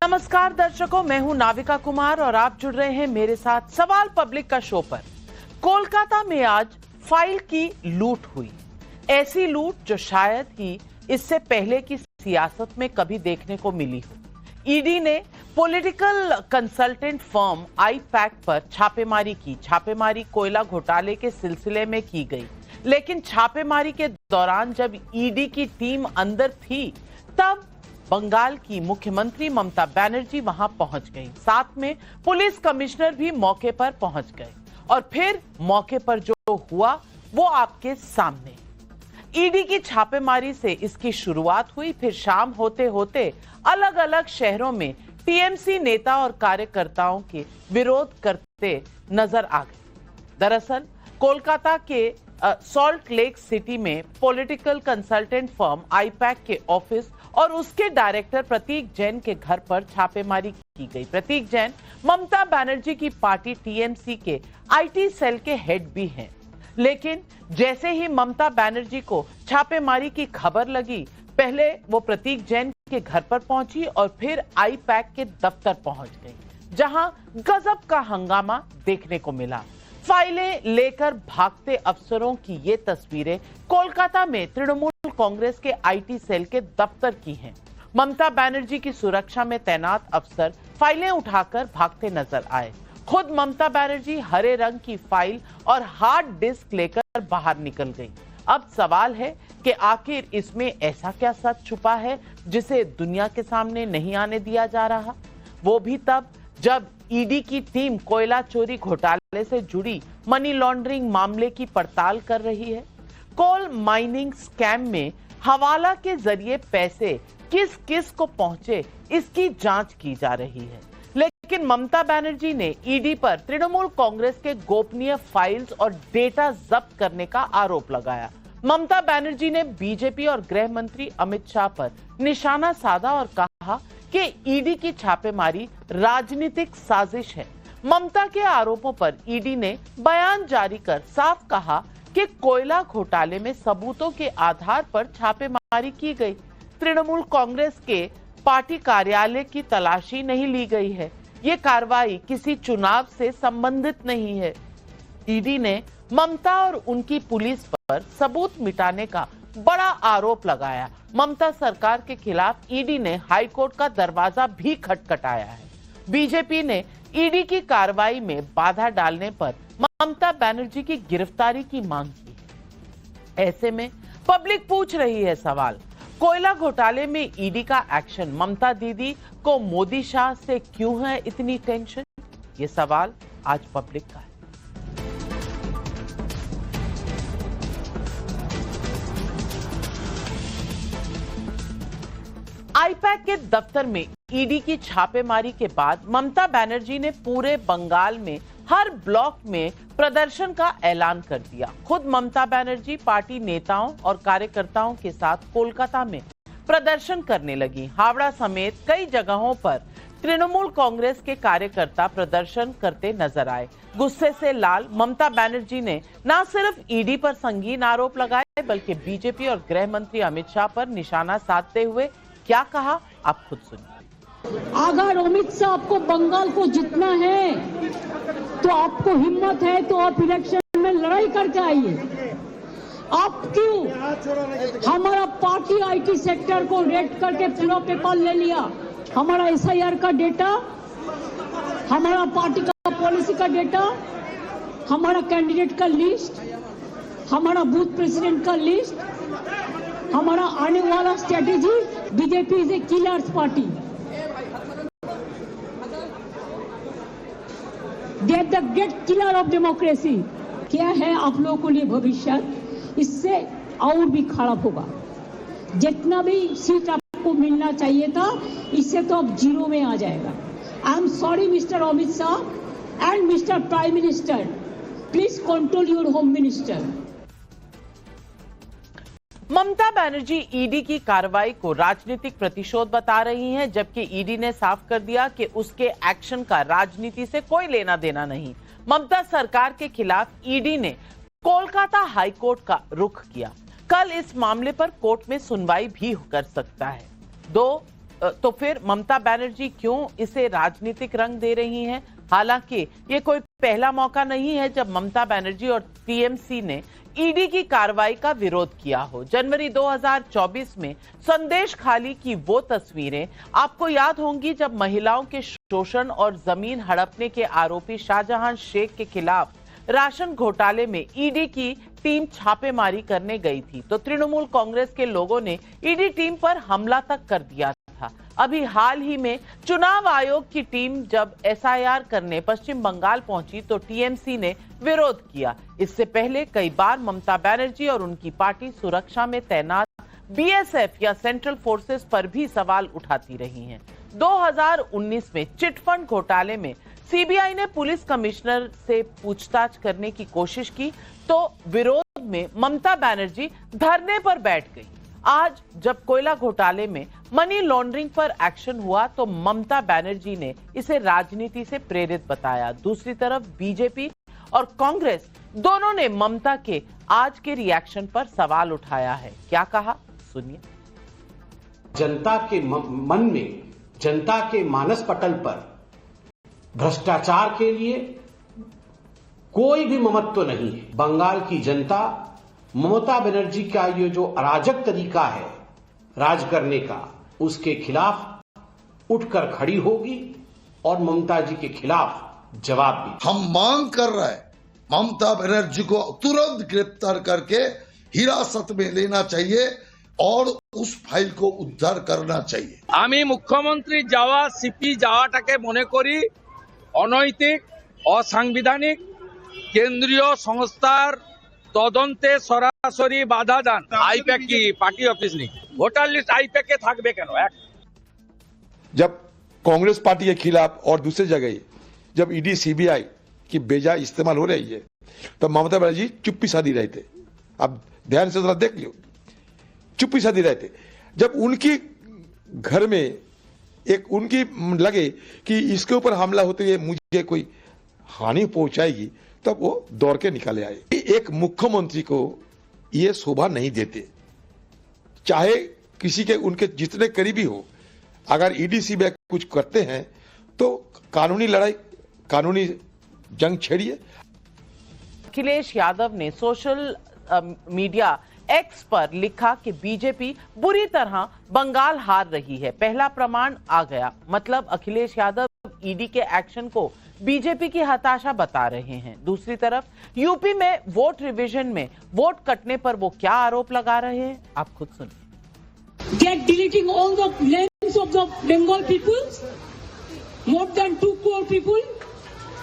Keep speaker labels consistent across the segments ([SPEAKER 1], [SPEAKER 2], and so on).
[SPEAKER 1] नमस्कार दर्शकों, मैं हूं नाविका कुमार और आप जुड़ रहे हैं मेरे साथ सवाल पब्लिक का शो पर। कोलकाता में आज फाइल की लूट हुई, ऐसी लूट जो शायद ही इससे पहले की सियासत में कभी देखने को मिली हो। ईडी ने पॉलिटिकल कंसल्टेंट फर्म आईपैक पर छापेमारी की। छापेमारी कोयला घोटाले के सिलसिले में की गई, लेकिन छापेमारी के दौरान जब ईडी की टीम अंदर थी तब बंगाल की मुख्यमंत्री ममता बनर्जी वहां पहुंच गई। साथ में पुलिस कमिश्नर भी मौके पर पहुंच गए और फिर मौके पर जो हुआ वो आपके सामने। ईडी की छापेमारी से इसकी शुरुआत हुई, फिर शाम होते होते अलग अलग शहरों में टीएमसी नेता और कार्यकर्ताओं के विरोध करते नजर आ गए। दरअसल कोलकाता के सॉल्ट लेक सिटी में पॉलिटिकल कंसल्टेंट फर्म आईपैक के ऑफिस और उसके डायरेक्टर प्रतीक जैन के घर पर छापेमारी की गई। प्रतीक जैन ममता बनर्जी की पार्टी टीएमसी के आईटी सेल के हेड भी हैं। लेकिन जैसे ही ममता बनर्जी को छापेमारी की खबर लगी, पहले वो प्रतीक जैन के घर पर पहुंची और फिर आईपैक के दफ्तर पहुंच गई, जहां गजब का हंगामा देखने को मिला। फाइलें लेकर भागते अफसरों की ये तस्वीरें कोलकाता में तृणमूल कांग्रेस के आईटी सेल के दफ्तर की हैं। ममता बनर्जी की सुरक्षा में तैनात अफसर फाइलें उठाकर भागते नजर आए। खुद ममता बनर्जी हरे रंग की फाइल और हार्ड डिस्क लेकर बाहर निकल गई। अब सवाल है कि आखिर इसमें ऐसा क्या सच छुपा है जिसे दुनिया के सामने नहीं आने दिया जा रहा, वो भी तब जब ईडी की टीम कोयला चोरी घोटाले से जुड़ी मनी लॉन्ड्रिंग मामले की पड़ताल कर रही है। कोल माइनिंग स्कैम में हवाला के जरिए पैसे किस किस को पहुंचे, इसकी जांच की जा रही है। लेकिन ममता बनर्जी ने ईडी पर तृणमूल कांग्रेस के गोपनीय फाइल्स और डेटा जब्त करने का आरोप लगाया। ममता बनर्जी ने बीजेपी और गृह मंत्री अमित शाह पर निशाना साधा और कहा कि ईडी की छापेमारी राजनीतिक साजिश है। ममता के आरोपों पर ईडी ने बयान जारी कर साफ कहा कि कोयला घोटाले में सबूतों के आधार पर छापेमारी की गई। तृणमूल कांग्रेस के पार्टी कार्यालय की तलाशी नहीं ली गई है। ये कार्रवाई किसी चुनाव से संबंधित नहीं है। ईडी ने ममता और उनकी पुलिस पर सबूत मिटाने का बड़ा आरोप लगाया। ममता सरकार के खिलाफ ईडी ने हाईकोर्ट का दरवाजा भी खटखटाया है। बीजेपी ने ईडी की कार्रवाई में बाधा डालने पर ममता बनर्जी की गिरफ्तारी की मांग की है। ऐसे में पब्लिक पूछ रही है सवाल, कोयला घोटाले में ईडी का एक्शन, ममता दीदी को मोदी शाह से क्यों है इतनी टेंशन? ये सवाल आज पब्लिक का है। आईपैक के दफ्तर में ईडी की छापेमारी के बाद ममता बनर्जी ने पूरे बंगाल में हर ब्लॉक में प्रदर्शन का ऐलान कर दिया। खुद ममता बनर्जी पार्टी नेताओं और कार्यकर्ताओं के साथ कोलकाता में प्रदर्शन करने लगी। हावड़ा समेत कई जगहों पर तृणमूल कांग्रेस के कार्यकर्ता प्रदर्शन करते नजर आए। गुस्से से लाल ममता बनर्जी ने न सिर्फ ईडी पर संगीन आरोप लगाए, बल्कि बीजेपी और गृह मंत्री अमित शाह पर निशाना साधते हुए क्या कहा, आप खुद सुनिए।
[SPEAKER 2] अगर अमित शाह आपको बंगाल को जीतना है तो आपको हिम्मत है तो आप इलेक्शन में लड़ाई करके आइए। आप क्यों हमारा पार्टी आईटी सेक्टर को रेड करके पूरा पेपर ले लिया? हमारा एसआईआर का डेटा, हमारा पार्टी का पॉलिसी का डेटा, हमारा कैंडिडेट का लिस्ट, हमारा बूथ प्रेसिडेंट का लिस्ट, हमारा आने वाला strategy. BJP is a killers party. They are the great killer of democracy. क्या है आप लोगों को लिए भविष्य? इससे और भी खराब होगा। जितना भी सीट आपको मिलना चाहिए था, इससे तो अब जीरो में आ जाएगा। I am sorry mister Amit Shah and mister prime minister, please control your home minister.
[SPEAKER 1] Mamata Banerjee ED की कार्रवाई को राजनीतिक प्रतिशोध बता रही हैं, जबकि ईडी ने साफ कर दिया कि उसके एक्शन का राजनीति से कोई लेना देना नहीं। ममता सरकार के खिलाफ ईडी ने कोलकाता हाईकोर्ट का रुख किया। कल इस मामले पर कोर्ट में सुनवाई भी कर सकता है। 2 तो फिर ममता बनर्जी क्यों इसे राजनीतिक रंग दे रही हैं? हालांकि ये कोई पहला मौका नहीं है जब ममता बनर्जी और टीएमसी ने ईडी की कार्रवाई का विरोध किया हो। जनवरी 2024 में संदेश खाली की वो तस्वीरें आपको याद होंगी जब महिलाओं के शोषण और जमीन हड़पने के आरोपी शाहजहां शेख के खिलाफ राशन घोटाले में ईडी की टीम छापेमारी करने गई थी तो तृणमूल कांग्रेस के लोगों ने ईडी टीम पर हमला तक कर दिया था। अभी हाल ही में चुनाव आयोग की टीम जब एसआईआर करने पश्चिम बंगाल पहुंची तो टीएमसी ने विरोध किया। इससे पहले कई बार ममता बनर्जी और उनकी पार्टी सुरक्षा में तैनात बीएसएफ या सेंट्रल फोर्सेस पर भी सवाल उठाती रही हैं। 2019 में चिटफंड घोटाले में सीबीआई ने पुलिस कमिश्नर से पूछताछ करने की कोशिश की तो विरोध में ममता बनर्जी धरने पर बैठ गई। आज जब कोयला घोटाले में मनी लॉन्ड्रिंग पर एक्शन हुआ तो ममता बनर्जी ने इसे राजनीति से प्रेरित बताया। दूसरी तरफ बीजेपी और कांग्रेस दोनों ने ममता के आज के रिएक्शन पर सवाल उठाया है। क्या कहा, सुनिए।
[SPEAKER 3] जनता के मन में, जनता के मानस पटल पर भ्रष्टाचार के लिए कोई भी ममत्व नहीं है। बंगाल की जनता ममता बनर्जी का ये जो अराजक तरीका है राज करने का, उसके खिलाफ उठकर खड़ी होगी और ममता जी के खिलाफ जवाब भी।
[SPEAKER 4] हम मांग कर रहे हैं ममता बनर्जी को तुरंत गिरफ्तार करके हिरासत में लेना चाहिए और उस फाइल को उद्धार करना चाहिए।
[SPEAKER 5] आमी मुख्यमंत्री जावा सीपी जावाटाके मने करी अनैतिक असांविधानिक केंद्रीय संस्थार तदंते सरासरि बाधा दान। आईपैक की पार्टी ऑफिस नहीं, वोटर लिस्ट आईपैक के থাকবে কেন?
[SPEAKER 6] जब कांग्रेस पार्टी के खिलाफ और दूसरी जगह जब ईडी सीबीआई की बेजा इस्तेमाल हो रही है तो ममता बनर्जी चुप्पी साधी रहे थे। अब ध्यान से जरा देख लियो, चुप्पी साधी रहे थे। जब उनकी घर में एक उनकी लगे कि इसके ऊपर हमला होते हुए मुझे कोई हानि पहुंचाएगी तब वो दौड़ के निकाले आए। एक मुख्यमंत्री को ये शोभा नहीं देते, चाहे किसी के उनके जितने करीबी हो। अगर ईडी सीबीआई कुछ करते हैं तो कानूनी लड़ाई, कानूनी जंग छेड़िए।
[SPEAKER 1] अखिलेश यादव ने सोशल मीडिया एक्स पर लिखा कि बीजेपी बुरी तरह बंगाल हार रही है। पहला प्रमाण आ गया। मतलब अखिलेश यादव ईडी के एक्शन को बीजेपी की हताशा बता रहे हैं। दूसरी तरफ यूपी में वोट रिवीजन में वोट कटने पर वो क्या आरोप लगा रहे हैं, आप खुद सुनिए।
[SPEAKER 2] They are deleting all the names of the Bengal people. More than 2 crore people.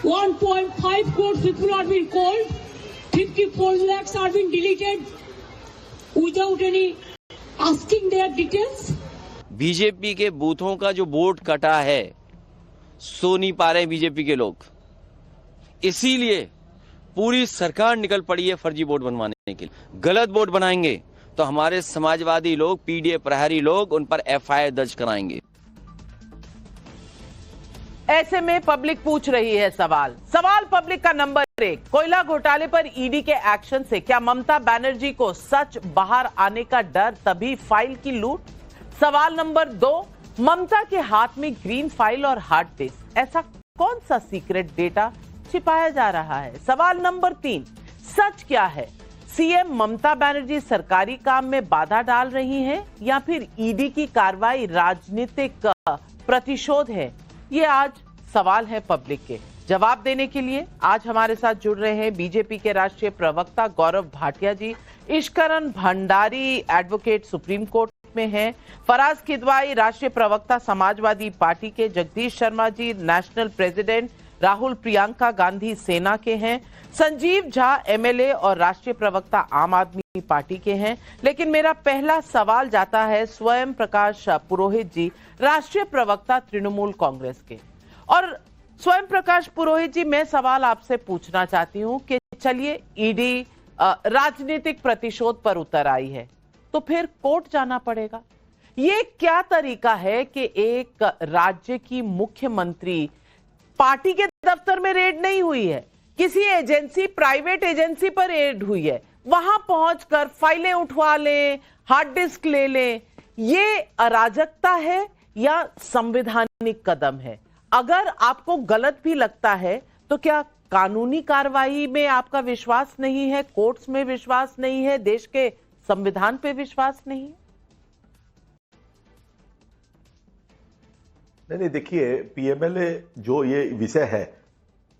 [SPEAKER 2] 1.5 crore people are being called. 54 lakhs are being deleted without any asking their details.
[SPEAKER 7] BJP के बूथों का जो वोट कटा है सो नहीं पा रहे बीजेपी के लोग, इसीलिए पूरी सरकार निकल पड़ी है फर्जी वोट बनवाने के लिए। गलत वोट बनाएंगे तो हमारे समाजवादी लोग, पीडीए प्रहरी लोग उन पर एफआईआर दर्ज कराएंगे।
[SPEAKER 1] ऐसे में पब्लिक पूछ रही है सवाल पब्लिक का नंबर 1, कोयला घोटाले पर ईडी के एक्शन से क्या ममता बनर्जी को सच बाहर आने का डर तभी फाइल की लूट? सवाल नंबर 2, ममता के हाथ में ग्रीन फाइल और हार्ड डिस्क, ऐसा कौन सा सीक्रेट डेटा छिपाया जा रहा है? सवाल नंबर 3, सच क्या है? सीएम ममता बनर्जी सरकारी काम में बाधा डाल रही हैं या फिर ईडी की कार्रवाई राजनीतिक प्रतिशोध है? ये आज सवाल है पब्लिक के। जवाब देने के लिए आज हमारे साथ जुड़ रहे हैं बीजेपी के राष्ट्रीय प्रवक्ता Gaurav Bhatia ji, Ishwaran Bhandari advocate Supreme Court में हैं, फराज किदवाई राष्ट्रीय प्रवक्ता समाजवादी पार्टी के, जगदीश शर्मा जी नेशनल प्रेसिडेंट राहुल प्रियंका गांधी सेना के हैं, संजीव झा एमएलए और राष्ट्रीय प्रवक्ता आम आदमी पार्टी के हैं। लेकिन मेरा पहला सवाल जाता है स्वयं प्रकाश पुरोहित जी, राष्ट्रीय प्रवक्ता तृणमूल कांग्रेस के। और स्वयं प्रकाश पुरोहित जी, मैं सवाल आपसे पूछना चाहती हूं कि चलिए ईडी राजनीतिक प्रतिशोध पर उतर आई है तो फिर कोर्ट जाना पड़ेगा। ये क्या तरीका है कि एक राज्य की मुख्यमंत्री, पार्टी के दफ्तर में रेड नहीं हुई है, किसी एजेंसी, प्राइवेट एजेंसी पर रेड हुई है, वहां पहुंचकर फाइलें उठवा लें, हार्ड डिस्क ले लें। ये अराजकता है या संवैधानिक कदम है? अगर आपको गलत भी लगता है तो क्या कानूनी कार्रवाई में आपका विश्वास नहीं है, कोर्ट्स में विश्वास नहीं है, देश के संविधान पे विश्वास नहीं है?
[SPEAKER 8] नहीं, देखिए, पीएमएलए जो ये विषय है,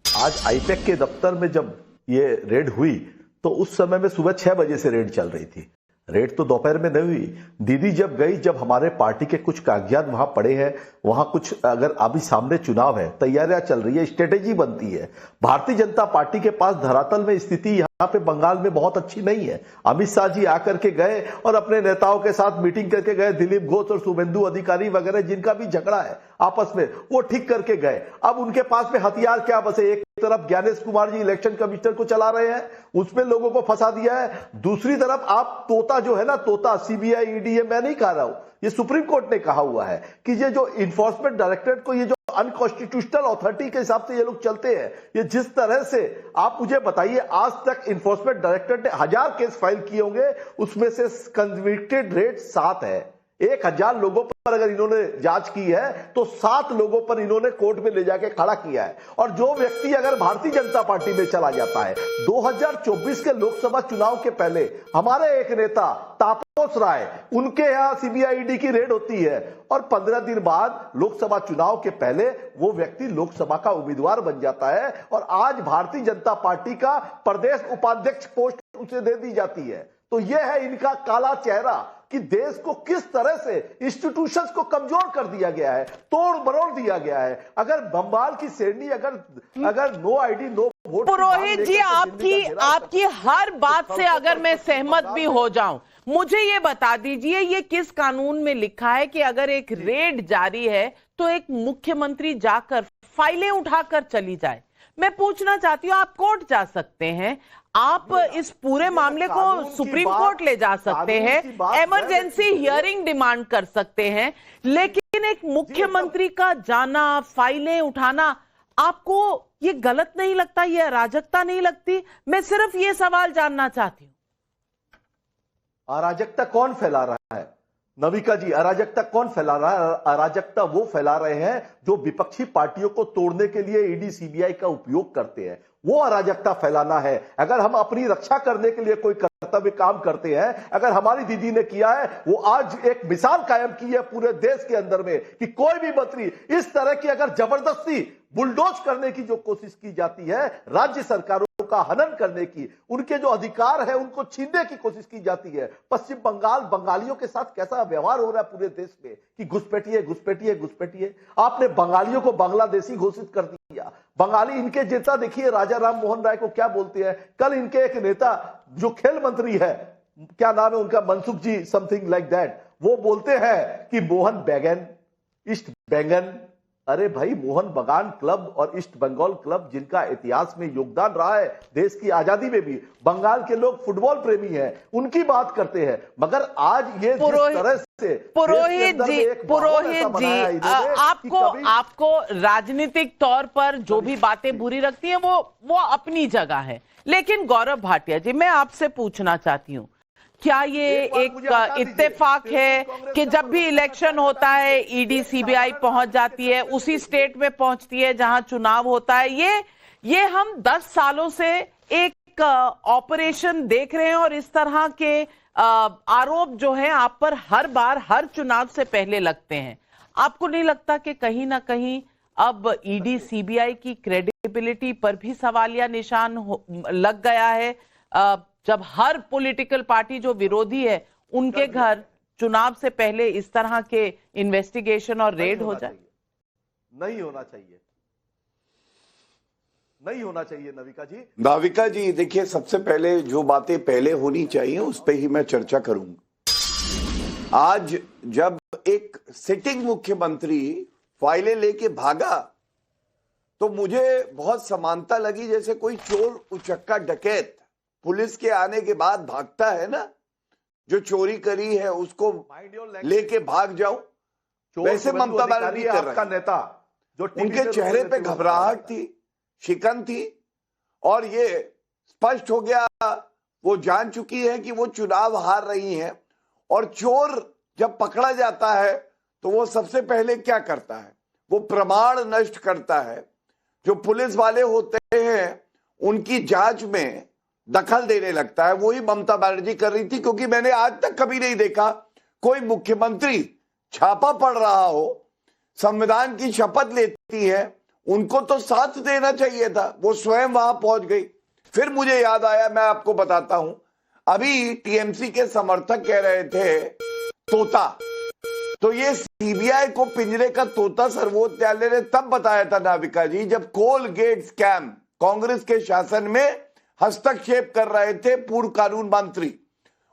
[SPEAKER 8] आज आईपैक के दफ्तर में जब ये रेड हुई तो उस समय में सुबह 6 बजे से रेड चल रही थी। रेड तो दोपहर में नहीं हुई। दीदी जब गई, जब हमारे पार्टी के कुछ कागजात वहां पड़े हैं, वहां कुछ, अगर अभी सामने चुनाव है, तैयारियां चल रही है, स्ट्रेटेजी बनती है। भारतीय जनता पार्टी के पास धरातल में स्थिति यहाँ पे बंगाल में बहुत अच्छी नहीं है। अमित शाह जी आकर के गए और अपने नेताओं के साथ मीटिंग करके गए, दिलीप घोष और शुभेंदु अधिकारी वगैरह जिनका भी झगड़ा है आपस में, वो ठीक करके गए। अब उनके पास में हथियार क्या बचे? एक तरफ ज्ञानेश कुमार जी इलेक्शन कमिश्नर को चला रहे हैं, उसमें लोगों को फंसा दिया है। दूसरी तरफ आप तोता जो है ना, तोता सीबीआई ईडी, ये मैं नहीं कह रहा हूं, ये सुप्रीम कोर्ट ने कहा हुआ है कि ये जो इन्फोर्समेंट डायरेक्टरेट को, ये जो अनकॉन्स्टिट्यूशनल अथॉरिटी के हिसाब से ये लोग चलते हैं, ये जिस तरह से, आप मुझे बताइए, आज तक इन्फोर्समेंट डायरेक्टरेट ने 1000 केस फाइल किए होंगे, उसमें से कन्विक्टेड रेट 7 है। 1000 लोगों पर अगर इन्होंने जांच की है तो 7 लोगों पर इन्होंने कोर्ट में ले जाके खड़ा किया है। और जो व्यक्ति अगर भारतीय जनता पार्टी में चला जाता है, 2024 के लोकसभा चुनाव के पहले हमारे एक नेता तापस राय, उनके यहां सीबीआईडी की रेड होती है और 15 दिन बाद लोकसभा चुनाव के पहले वो व्यक्ति लोकसभा का उम्मीदवार बन जाता है और आज भारतीय जनता पार्टी का प्रदेश उपाध्यक्ष पोस्ट उसे दे दी जाती है। तो यह है इनका काला चेहरा कि देश को किस तरह से इंस्टीट्यूशंस को कमजोर कर दिया गया है, तोड़ मरोड़ दिया गया है। अगर बंगाल की श्रेणी, अगर नो आईडी नो वोट,
[SPEAKER 1] पुरोहित जी, आपकी हर बात से अगर मैं सहमत भी हो जाऊं, मुझे ये बता दीजिए, ये किस कानून में लिखा है कि अगर एक रेड जारी है तो एक मुख्यमंत्री जाकर फाइलें उठाकर चली जाए? मैं पूछना चाहती हूं, आप कोर्ट जा सकते हैं, आप इस पूरे मामले को सुप्रीम कोर्ट ले जा सकते हैं, इमरजेंसी हियरिंग डिमांड कर सकते हैं, लेकिन एक मुख्यमंत्री का जाना, फाइलें उठाना, आपको ये गलत नहीं लगता? ये अराजकता नहीं लगती? मैं सिर्फ ये सवाल जानना चाहती हूं।
[SPEAKER 8] अराजकता कौन फैला रहा है नविका जी? अराजकता कौन फैला रहा है? अराजकता वो फैला रहे हैं जो विपक्षी पार्टियों को तोड़ने के लिए ईडी सीबीआई का उपयोग करते हैं, वो अराजकता फैलाना है। अगर हम अपनी रक्षा करने के लिए कोई कर्तव्य काम करते हैं, अगर हमारी दीदी ने किया है, वो आज एक मिसाल कायम की है पूरे देश के अंदर में कि कोई भी मंत्री इस तरह की अगर जबरदस्ती बुलडोज करने की जो कोशिश की जाती है, राज्य सरकारों का हनन करने की, उनके जो अधिकार है उनको छीनने की कोशिश की जाती है। पश्चिम बंगाल बंगालियों के साथ कैसा व्यवहार हो रहा है पूरे देश में कि घुसपैठिए घुसपैठिए घुसपैठिए। आपने बंगालियों को बांग्लादेशी घोषित कर दिया। बंगाली इनके नेता देखिए राजा राम मोहन राय को क्या बोलते हैं। कल इनके एक नेता जो खेल मंत्री है, क्या नाम है उनका, मनसुख जी समथिंग लाइक दैट, वो बोलते हैं कि मोहन बैगन, ईस्ट बैंगन। अरे भाई, मोहन बगान क्लब और ईस्ट बंगाल क्लब जिनका इतिहास में योगदान रहा है देश की आजादी में भी, बंगाल के लोग फुटबॉल प्रेमी हैं, उनकी बात करते हैं। मगर आज ये जिस तरह से
[SPEAKER 1] पुरोहित जी आपको राजनीतिक तौर पर जो भी बातें बुरी लगती हैं वो अपनी जगह है, लेकिन गौरव भाटिया जी, मैं आपसे पूछना चाहती हूँ, क्या ये एक इत्तेफाक है कि जब भी इलेक्शन होता है ईडी सीबीआई पहुंच जाती है, उसी स्टेट में पहुंचती है जहां चुनाव होता है? ये हम 10 सालों से एक ऑपरेशन देख रहे हैं और इस तरह के आरोप जो हैं आप पर हर बार हर चुनाव से पहले लगते हैं। आपको नहीं लगता कि कहीं ना कहीं अब ईडी सीबीआई की क्रेडिबिलिटी पर भी सवालिया निशान लग गया है, जब हर पॉलिटिकल पार्टी जो विरोधी है उनके घर चुनाव से पहले इस तरह के इन्वेस्टिगेशन और रेड हो जाए?
[SPEAKER 8] नहीं होना चाहिए, नहीं होना चाहिए नविका जी।
[SPEAKER 9] नाविका जी, देखिए, सबसे पहले जो बातें पहले होनी चाहिए उस पर ही मैं चर्चा करूंगा। आज जब एक सिटिंग मुख्यमंत्री फाइलें लेके भागा तो मुझे बहुत समानता लगी, जैसे कोई चोर उचक्का डकैत पुलिस के आने के बाद भागता है ना, जो चोरी करी है उसको लेके भाग जाऊं, वैसे ममता बनर्जी आपका नेता, जो उनके चेहरे पे घबराहट थी, शिकन थी, और ये स्पष्ट हो गया, वो जान चुकी है कि वो चुनाव हार रही हैं। और चोर जब पकड़ा जाता है तो वो सबसे पहले क्या करता है, वो प्रमाण नष्ट करता है। जो पुलिस वाले होते हैं उनकी जांच में दखल देने लगता है। वही ममता बनर्जी कर रही थी, क्योंकि मैंने आज तक कभी नहीं देखा कोई मुख्यमंत्री छापा पड़ रहा हो, संविधान की शपथ लेती है, उनको तो साथ देना चाहिए था, वो स्वयं वहां पहुंच गई। फिर मुझे याद आया, मैं आपको बताता हूं, अभी टीएमसी के समर्थक कह रहे थे तोता, तो ये सीबीआई को पिंजरे का तोता सर्वोच्च न्यायालय ने तब बताया था नाविका जी, जब कोलगेट स्कैम कांग्रेस के शासन में हस्तक्षेप कर रहे थे पूर्व कानून मंत्री,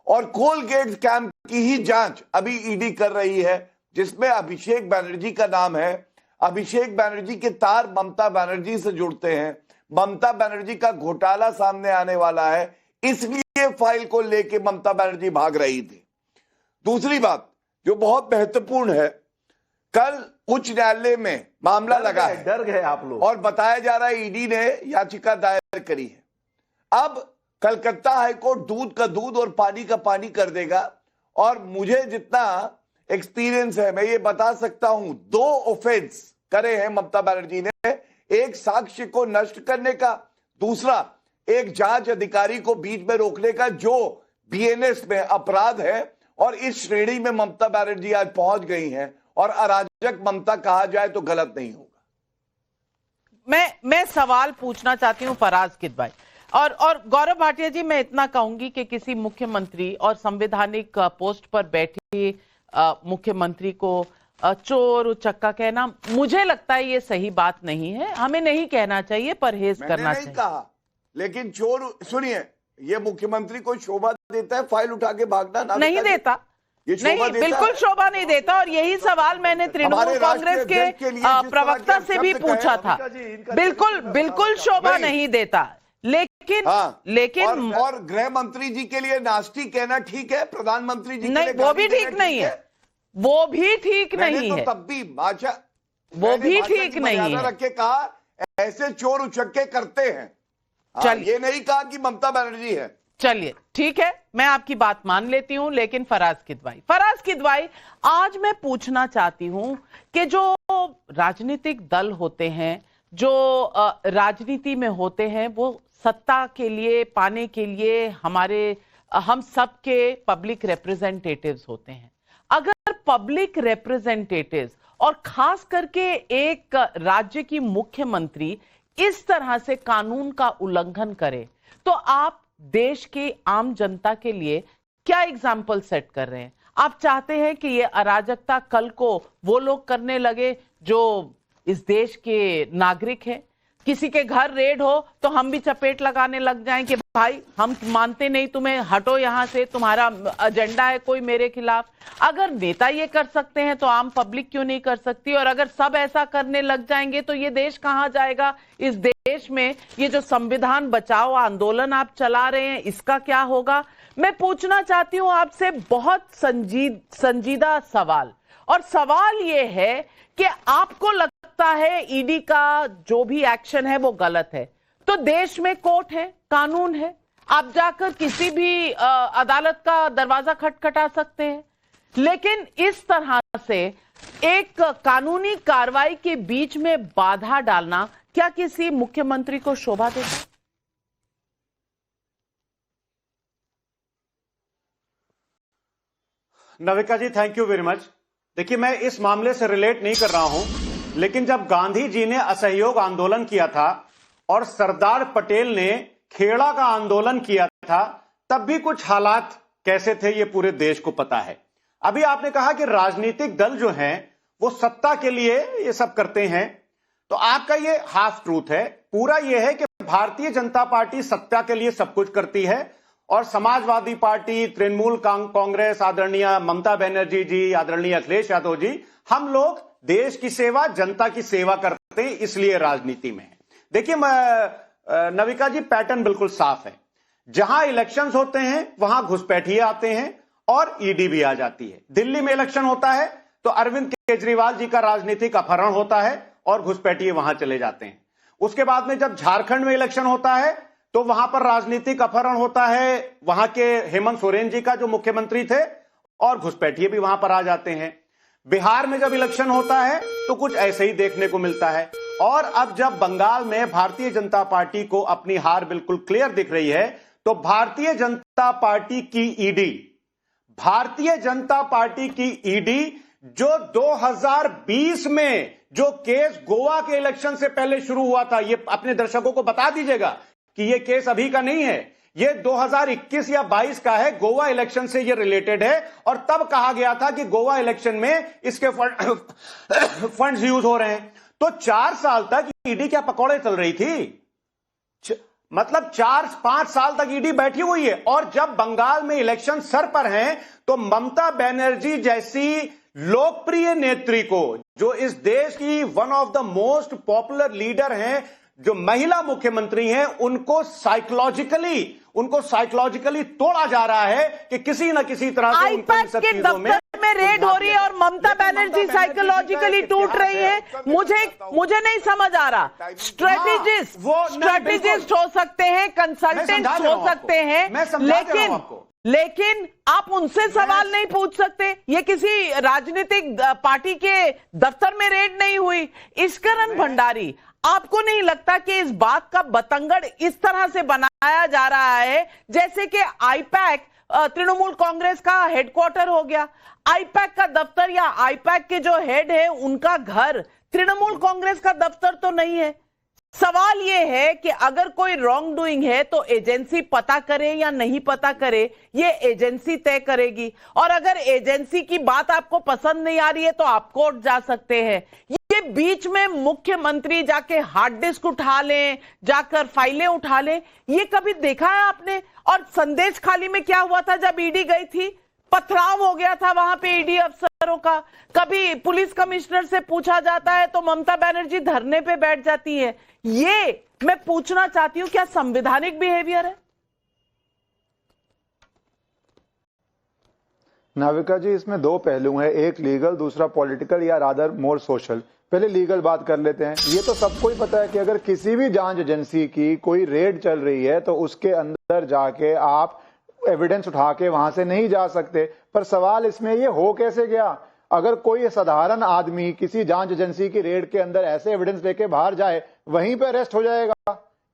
[SPEAKER 9] और कोलगेट स्कैम की ही जांच अभी ईडी कर रही है, जिसमें अभिषेक बनर्जी का नाम है। अभिषेक बनर्जी के तार ममता बनर्जी से जुड़ते हैं, ममता बनर्जी का घोटाला सामने आने वाला है, इसलिए फाइल को लेके ममता बनर्जी भाग रही थी। दूसरी बात जो बहुत महत्वपूर्ण है, कल उच्च न्यायालय में मामला लगा है,
[SPEAKER 8] डर गए आप लोग,
[SPEAKER 9] और बताया जा रहा है ईडी ने याचिका दायर करी है। अब कलकत्ता हाईकोर्ट दूध का दूध और पानी का पानी कर देगा, और मुझे जितना एक्सपीरियंस है मैं ये बता सकता हूं, 2 ऑफेंस करे हैं ममता बनर्जी ने, एक साक्ष्य को नष्ट करने का, दूसरा एक जांच अधिकारी को बीच में रोकने का, जो बीएनएस में अपराध है। और इस श्रेणी में ममता बनर्जी आज पहुंच गई हैं, और अराजक ममता कहा जाए तो गलत नहीं होगा।
[SPEAKER 1] मैं सवाल पूछना चाहती हूं फराज किदवाई और गौरव भाटिया जी। मैं इतना कहूंगी कि किसी मुख्यमंत्री और संवैधानिक पोस्ट पर बैठी मुख्यमंत्री को चोर उचक्का कहना, मुझे लगता है ये सही बात नहीं है, हमें नहीं कहना चाहिए, परहेज करना चाहिए।
[SPEAKER 9] कहा, लेकिन चोर, सुनिए, ये मुख्यमंत्री को शोभा देता है फाइल उठा के भागना?
[SPEAKER 1] नहीं देता, नहीं, बिल्कुल शोभा नहीं देता। और यही सवाल मैंने तृणमूल कांग्रेस के प्रवक्ता से भी पूछा था, बिल्कुल शोभा नहीं देता। लेकिन
[SPEAKER 9] और गृह मंत्री जी के लिए नास्ती कहना ठीक है, प्रधानमंत्री जी
[SPEAKER 1] नहीं, वो भी ठीक नहीं है, वो भी ठीक नहीं है,
[SPEAKER 9] तब भी
[SPEAKER 1] वो भी ठीक नहीं है।
[SPEAKER 9] रख के कहा ऐसे चोर उचक्के करते हैं,
[SPEAKER 1] चलिए,
[SPEAKER 9] ये नहीं कहा कि ममता बनर्जी है।
[SPEAKER 1] चलिए ठीक है, मैं आपकी बात मान लेती हूं, लेकिन फराज किदवाई, आज मैं पूछना चाहती हूं कि जो राजनीतिक दल होते हैं, जो राजनीति में होते हैं, वो सत्ता के लिए पाने के लिए हम सब के पब्लिक रिप्रेजेंटेटिव्स होते हैं। अगर पब्लिक रिप्रेजेंटेटिव्स और खास करके एक राज्य की मुख्यमंत्री इस तरह से कानून का उल्लंघन करे, तो आप देश की आम जनता के लिए क्या एग्जाम्पल सेट कर रहे हैं? आप चाहते हैं कि ये अराजकता कल को वो लोग करने लगे जो इस देश के नागरिक हैं? किसी के घर रेड हो तो हम भी चपेट लगाने लग जाएं कि भाई हम मानते नहीं तुम्हें, हटो यहां से, तुम्हारा एजेंडा है कोई मेरे खिलाफ। अगर नेता ये कर सकते हैं तो आम पब्लिक क्यों नहीं कर सकती? और अगर सब ऐसा करने लग जाएंगे तो ये देश कहां जाएगा? इस देश में ये जो संविधान बचाओ आंदोलन आप चला रहे हैं, इसका क्या होगा? मैं पूछना चाहती हूं आपसे बहुत संजीदा सवाल, और सवाल ये है कि आपको लगता है ईडी का जो भी एक्शन है वो गलत है, तो देश में कोर्ट है, कानून है, आप जाकर किसी भी अदालत का दरवाजा खटखटा सकते हैं। लेकिन इस तरह से एक कानूनी कार्रवाई के बीच में बाधा डालना क्या किसी मुख्यमंत्री को शोभा देता है?
[SPEAKER 10] नविका जी, थैंक यू वेरी मच। देखिए, मैं इस मामले से रिलेट नहीं कर रहा हूं, लेकिन जब गांधी जी ने असहयोग आंदोलन किया था और सरदार पटेल ने खेड़ा का आंदोलन किया था, तब भी कुछ हालात कैसे थे ये पूरे देश को पता है। अभी आपने कहा कि राजनीतिक दल जो हैं वो सत्ता के लिए ये सब करते हैं, तो आपका ये हाफ ट्रूथ है। पूरा ये है कि भारतीय जनता पार्टी सत्ता के लिए सब कुछ करती है, और समाजवादी पार्टी, तृणमूल कांग्रेस, आदरणीय ममता बनर्जी जी, आदरणीय अखिलेश यादव जी, हम लोग देश की सेवा, जनता की सेवा करते हैं, इसलिए राजनीति में है। देखिए नविका जी, पैटर्न बिल्कुल साफ है। जहां इलेक्शंस होते हैं वहां घुसपैठिए आते हैं और ईडी भी आ जाती है। दिल्ली में इलेक्शन होता है तो अरविंद केजरीवाल जी का राजनीतिक अपहरण होता है और घुसपैठिए वहां चले जाते हैं। उसके बाद में जब झारखंड में इलेक्शन होता है तो वहां पर राजनीतिक अपहरण होता है वहां के हेमंत सोरेन जी का, जो मुख्यमंत्री थे, और घुसपैठिए भी वहां पर आ जाते हैं। बिहार में जब इलेक्शन होता है तो कुछ ऐसे ही देखने को मिलता है। और अब जब बंगाल में भारतीय जनता पार्टी को अपनी हार बिल्कुल क्लियर दिख रही है, तो भारतीय जनता पार्टी की ईडी जो 2020 में जो केस गोवा के इलेक्शन से पहले शुरू हुआ था, ये अपने दर्शकों को बता दीजिएगा कि ये केस अभी का नहीं है, ये 2021 या 22 का है, गोवा इलेक्शन से ये रिलेटेड है। और तब कहा गया था कि गोवा इलेक्शन में इसके फंड्स यूज हो रहे हैं। तो 4 साल तक ईडी क्या पकौड़े चल रही थी? मतलब 4-5 साल तक ईडी बैठी हुई है। और जब बंगाल में इलेक्शन सर पर हैं, तो ममता बनर्जी जैसी लोकप्रिय नेत्री को, जो इस देश की one of the most popular leader हैं, जो महिला मुख्यमंत्री हैं, उनको साइकोलॉजिकली तोड़ा जा रहा है कि किसी न किसी तरह से
[SPEAKER 1] आईपैक के दफ्तर में रेड हो रही है और ममता बनर्जी साइकोलॉजिकली टूट रही है। मुझे नहीं समझ आ रहा। स्ट्रेटेजिस्ट हो सकते हैं, कंसल्टेंट हो सकते हैं, लेकिन आप उनसे सवाल नहीं पूछ सकते। ये किसी राजनीतिक पार्टी के दफ्तर में रेड नहीं हुई। ईश्वरन भंडारी, आपको नहीं लगता कि इस बात का बतंगड़ इस तरह से बनाया जा रहा है जैसे कि आईपैक तृणमूल कांग्रेस का हेडक्वार्टर हो गया? आईपैक का दफ्तर या आईपैक के जो हेड है उनका घर तृणमूल कांग्रेस का दफ्तर तो नहीं है। सवाल यह है कि अगर कोई रॉन्ग डूइंग है तो एजेंसी पता करे या नहीं पता करे, ये एजेंसी तय करेगी। और अगर एजेंसी की बात आपको पसंद नहीं आ रही है तो आप कोर्ट जा सकते हैं। ये बीच में मुख्यमंत्री जाके हार्ड डिस्क उठा लें, जाकर फाइलें उठा लें, ये कभी देखा है आपने? और संदेश खाली में क्या हुआ था जब ईडी गई थी? पथराव हो गया था वहां पे ईडी अफसरों का। कभी पुलिस कमिश्नर से पूछा जाता है तो ममता बनर्जी धरने पे बैठ जाती है। ये मैं पूछना चाहती हूं, क्या संवैधानिक बिहेवियर है?
[SPEAKER 11] नाविका जी, इसमें 2 पहलू हैं, एक लीगल, दूसरा पॉलिटिकल या रादर मोर सोशल। पहले लीगल बात कर लेते हैं। ये तो सबको ही पता है कि अगर किसी भी जांच एजेंसी की कोई रेड चल रही है तो उसके अंदर जाके आप एविडेंस उठा के वहां से नहीं जा सकते। पर सवाल इसमें ये हो कैसे गया? अगर कोई साधारण आदमी किसी जांच एजेंसी की रेड के अंदर ऐसे एविडेंस लेके बाहर जाए, वहीं पे अरेस्ट हो जाएगा,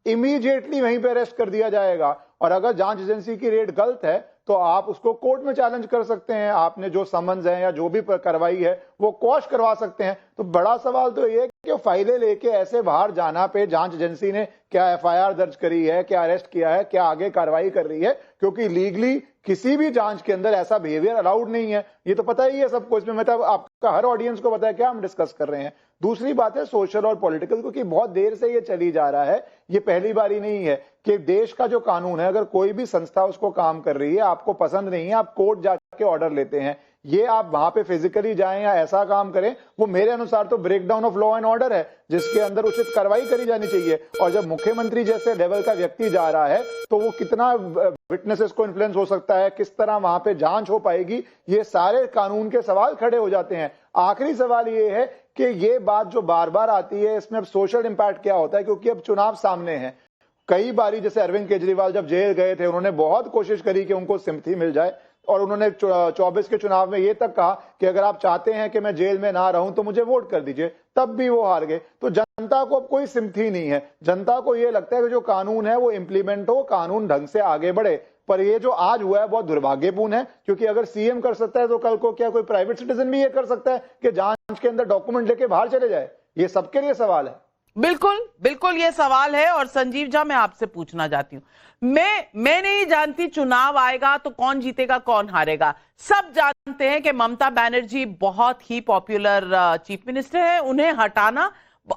[SPEAKER 11] इमीडिएटली वहीं पे अरेस्ट कर दिया जाएगा। और अगर जांच एजेंसी की रेड गलत है तो आप उसको कोर्ट में चैलेंज कर सकते हैं। आपने जो समन्स है या जो भी कार्रवाई है वो क्वॉश करवा सकते हैं। तो बड़ा सवाल तो ये है कि फाइलें लेके ऐसे बाहर जाना पे जांच एजेंसी ने क्या एफआईआर दर्ज करी है, क्या अरेस्ट किया है, क्या आगे कार्रवाई कर रही है? क्योंकि लीगली किसी भी जांच के अंदर ऐसा बिहेवियर अलाउड नहीं है। ये तो पता ही है सबको। इसमें मतलब आपका हर ऑडियंस को पता है क्या हम डिस्कस कर रहे हैं। दूसरी बात है सोशल और पॉलिटिकल, क्योंकि बहुत देर से ये चली जा रहा है। ये पहली बारी नहीं है कि देश का जो कानून है, अगर कोई भी संस्था उसको काम कर रही है, आपको पसंद नहीं है, आप कोर्ट जाके ऑर्डर लेते हैं। ये आप वहां पे फिजिकली जाएं या ऐसा काम करें, वो मेरे अनुसार तो breakdown of law and order है, जिसके अंदर उचित कार्रवाई करी जानी चाहिए। और जब मुख्यमंत्री जैसे लेवल का व्यक्ति जा रहा है तो वो कितना विटनेसेस को इन्फ्लुएंस हो सकता है, किस तरह वहां पे जांच हो पाएगी, ये सारे कानून के सवाल खड़े हो जाते हैं। आखिरी सवाल ये है कि ये बात जो बार बार आती है, इसमें अब सोशल इंपैक्ट क्या होता है? क्योंकि अब चुनाव सामने है। कई बारी जैसे अरविंद केजरीवाल जब जेल गए थे, उन्होंने बहुत कोशिश करी कि उनको सिंपैथी मिल जाए। और उन्होंने 24 के चुनाव में ये तक कहा कि अगर आप चाहते हैं कि मैं जेल में ना रहूं तो मुझे वोट कर दीजिए, तब भी वो हार गए। तो जनता को अब कोई सिंपैथी नहीं है। जनता को ये लगता है कि जो कानून है वो इंप्लीमेंट हो, कानून ढंग से आगे बढ़े। पर ये जो आज हुआ है बहुत दुर्भाग्यपूर्ण है, क्योंकि अगर सीएम कर सकता है तो कल को क्या कोई प्राइवेट सिटीजन भी ये कर सकता है कि जांच के अंदर डॉक्यूमेंट लेके बाहर चले जाए? ये सबके लिए सवाल है।
[SPEAKER 1] बिल्कुल ये सवाल है। और संजीव झा, मैं आपसे पूछना चाहती हूं, मैं नहीं जानती चुनाव आएगा तो कौन जीतेगा कौन हारेगा। सब जानते हैं कि ममता बनर्जी बहुत ही पॉपुलर चीफ मिनिस्टर है, उन्हें हटाना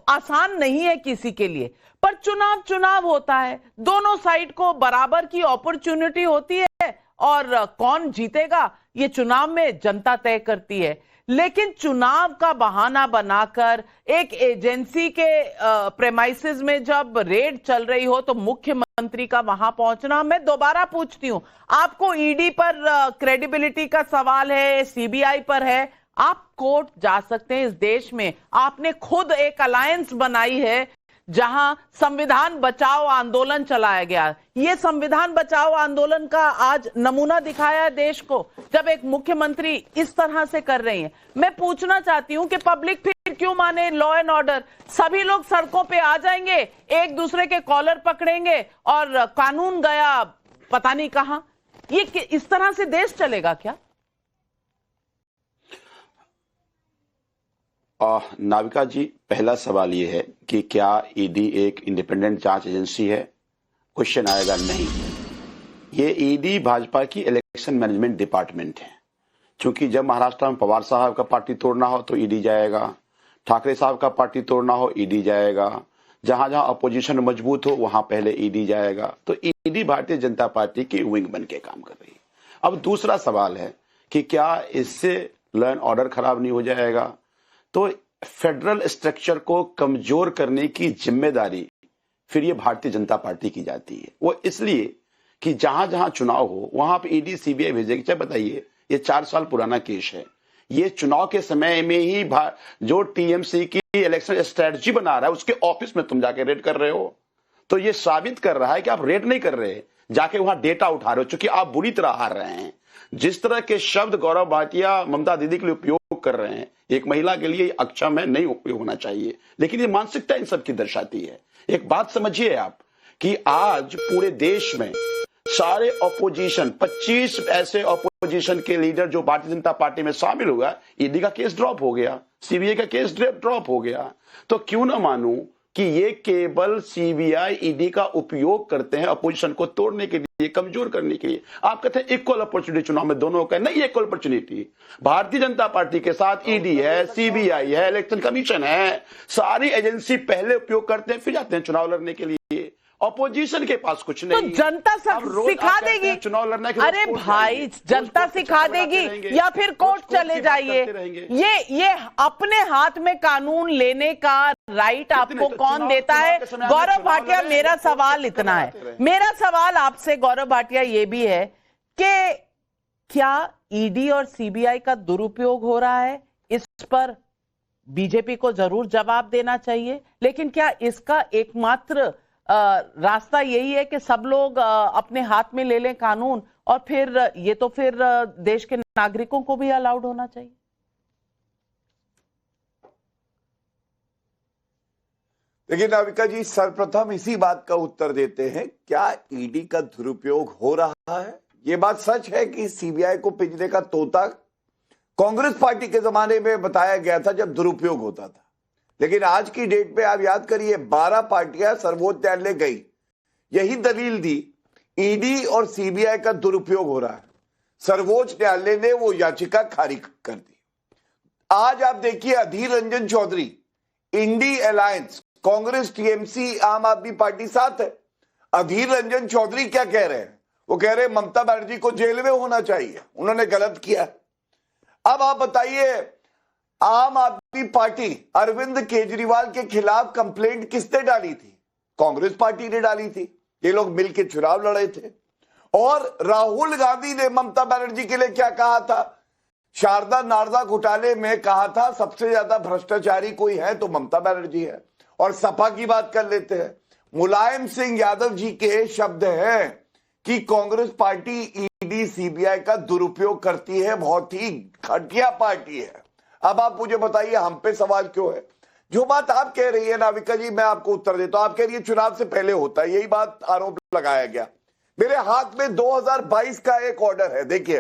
[SPEAKER 1] आसान नहीं है किसी के लिए। पर चुनाव होता है, दोनों साइड को बराबर की अपॉर्चुनिटी होती है और कौन जीतेगा ये चुनाव में जनता तय करती है। लेकिन चुनाव का बहाना बनाकर एक एजेंसी के प्रेमाइसेस में जब रेड चल रही हो तो मुख्यमंत्री का वहां पहुंचना, मैं दोबारा पूछती हूं, आपको ईडी पर क्रेडिबिलिटी का सवाल है, सीबीआई पर है, आप कोर्ट जा सकते हैं इस देश में। आपने खुद एक अलायंस बनाई है जहां संविधान बचाओ आंदोलन चलाया गया। ये संविधान बचाओ आंदोलन का आज नमूना दिखाया है देश को, जब एक मुख्यमंत्री इस तरह से कर रही है। मैं पूछना चाहती हूं कि पब्लिक फिर क्यों माने लॉ एंड ऑर्डर? सभी लोग सड़कों पे आ जाएंगे, एक दूसरे के कॉलर पकड़ेंगे और कानून गया पता नहीं कहां। ये इस तरह से देश चलेगा क्या?
[SPEAKER 12] नाविका जी, पहला सवाल ये है कि क्या ईडी एक इंडिपेंडेंट जांच एजेंसी है? क्वेश्चन आएगा नहीं। ये ईडी भाजपा की इलेक्शन मैनेजमेंट डिपार्टमेंट है। क्योंकि जब महाराष्ट्र में पवार साहब का पार्टी तोड़ना हो तो ईडी जाएगा, ठाकरे साहब का पार्टी तोड़ना हो ईडी जाएगा, जहां जहां अपोजिशन मजबूत हो वहां पहले ईडी जाएगा। तो ईडी भारतीय जनता पार्टी की विंग बन के काम कर रही है। अब दूसरा सवाल है कि क्या इससे लॉ एंड ऑर्डर खराब नहीं हो जाएगा? तो फेडरल स्ट्रक्चर को कमजोर करने की जिम्मेदारी फिर ये भारतीय जनता पार्टी की जाती है। वो इसलिए कि जहां जहां चुनाव हो वहां पे ईडी सीबीआई भेजेगी। चाहे बताइए, ये 4 साल पुराना केस है। ये चुनाव के समय में ही जो टीएमसी की इलेक्शन स्ट्रेटजी बना रहा है उसके ऑफिस में तुम जाके रेड कर रहे हो। तो ये साबित कर रहा है कि आप रेड नहीं कर रहे, जाके वहां डेटा उठा रहे हो, चूंकि आप बुरी तरह हार रहे हैं। जिस तरह के शब्द गौरव भाटिया ममता दीदी के लिए उपयोग कर रहे हैं, एक महिला के लिए अक्षम है, नहीं उपयोग होना चाहिए। लेकिन ये मानसिकता इन सब की दर्शाती है। एक बात समझिए आप कि आज पूरे देश में सारे ऑपोजिशन 25 ऐसे ऑपोजिशन के लीडर जो भारतीय जनता पार्टी में शामिल हुआ, ईडी का केस ड्रॉप हो गया, सीबीआई का केस ड्रॉप हो गया। तो क्यों ना मानूं कि ये केवल सीबीआई ईडी का उपयोग करते हैं अपोजिशन को तोड़ने के लिए, कमजोर करने के लिए। आप कहते हैं इक्वल अपॉर्चुनिटी चुनाव में दोनों का, नहीं equal opportunity. Bharatiya Janata party के साथ ईडी है, सीबीआई है, इलेक्शन कमीशन है, सारी एजेंसी पहले उपयोग करते हैं फिर जाते हैं चुनाव लड़ने के लिए। अपोजिशन के पास कुछ नहीं।
[SPEAKER 1] तो जनता सिखा देगी
[SPEAKER 12] चुनाव लड़ने के।
[SPEAKER 1] अरे भाई, जनता सिखा देगी या फिर कोर्ट चले जाइए। ये अपने हाथ में कानून लेने का राइट आपको कौन देता है? गौरव भाटिया, मेरा सवाल इतना है, मेरा सवाल आपसे गौरव भाटिया ये भी है कि क्या ईडी और सीबीआई का दुरुपयोग हो रहा है? इस पर बीजेपी को जरूर जवाब देना चाहिए, लेकिन क्या इसका एकमात्र रास्ता यही है कि सब लोग अपने हाथ में ले लें कानून और फिर ये तो फिर देश के नागरिकों को भी अलाउड होना चाहिए?
[SPEAKER 9] देखिए नाविका जी, सर्वप्रथम इसी बात का उत्तर देते हैं, क्या ईडी का दुरुपयोग हो रहा है? ये बात सच है कि सीबीआई को पिंजरे का तोता कांग्रेस पार्टी के जमाने में बताया गया था जब दुरुपयोग होता था। लेकिन आज की डेट में आप याद करिए, 12 पार्टियां सर्वोच्च न्यायालय गई, यही दलील दी ईडी और सीबीआई का दुरुपयोग हो रहा है। सर्वोच्च न्यायालय ने वो याचिका खारिज कर दी। आज आप देखिए, Adhir Ranjan Chowdhury, INDI alliance, Congress, TMC, Aam Aadmi party साथ है। अधीर रंजन चौधरी क्या कह रहे हैं? वो कह रहे हैं ममता बनर्जी को जेल में होना चाहिए, उन्होंने गलत किया। अब आप बताइए, आम आदमी पार्टी अरविंद केजरीवाल के खिलाफ कंप्लेंट किसने डाली थी? कांग्रेस पार्टी ने डाली थी। ये लोग मिलकर चुनाव लड़े थे। और राहुल गांधी ने ममता बनर्जी के लिए क्या कहा था? शारदा नारदा घोटाले में कहा था सबसे ज्यादा भ्रष्टाचारी कोई है तो ममता बनर्जी है। और सपा की बात कर लेते हैं, मुलायम सिंह यादव जी के शब्द हैं कि कांग्रेस पार्टी ईडी सीबीआई का दुरुपयोग करती है, बहुत ही घटिया पार्टी है। अब आप मुझे बताइए, हम पे सवाल क्यों है? जो बात आप कह रही है नाविका जी, मैं आपको उत्तर देता हूं। आप कह रही है चुनाव से पहले होता है, यही बात आरोप लगाया गया। मेरे हाथ में 2022 का एक ऑर्डर है, देखिए,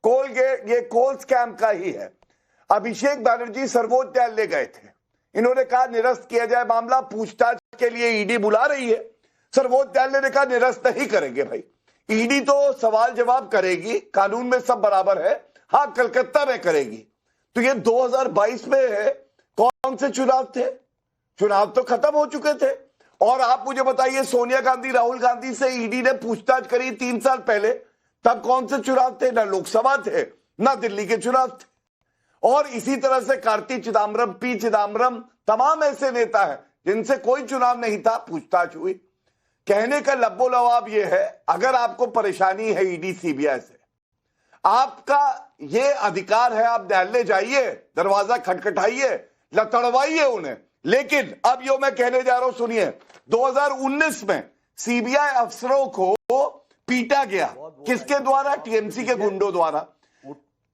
[SPEAKER 9] कोलगेट, ये कोल स्कैम का ही है। अभिषेक बैनर्जी सर्वोच्च न्यायालय गए थे, इन्होंने कहा निरस्त किया जाए मामला, पूछताछ के लिए ईडी बुला रही है। सर्वोच्च न्यायालय ने कहा निरस्त नहीं करेंगे भाई, ईडी तो सवाल जवाब करेगी, कानून में सब बराबर है, हाँ कलकत्ता में करेगी। तो ये 2022 में है, कौन से चुनाव थे? चुनाव तो खत्म हो चुके थे। और आप मुझे बताइए, सोनिया गांधी, राहुल गांधी से ईडी ने पूछताछ करी 3 साल पहले, तब कौन से चुनाव थे? ना लोकसभा थे, ना दिल्ली के चुनाव थे। और इसी तरह से कार्ति चिदम्बरम, पी चिदम्बरम, तमाम ऐसे नेता हैं जिनसे कोई चुनाव नहीं था, पूछताछ हुई। कहने का लब्बो लवाब यह है, अगर आपको परेशानी है ईडी सीबीआई से, आपका ये अधिकार है, आप न्यायालय जाइए, दरवाजा खटखटाइए, लतड़वाइए उन्हें, लेकिन अब यो मैं कहने जा रहा हूं, सुनिए, 2019 में सीबीआई अफसरों को पीटा गया, किसके द्वारा? टीएमसी के गुंडों द्वारा।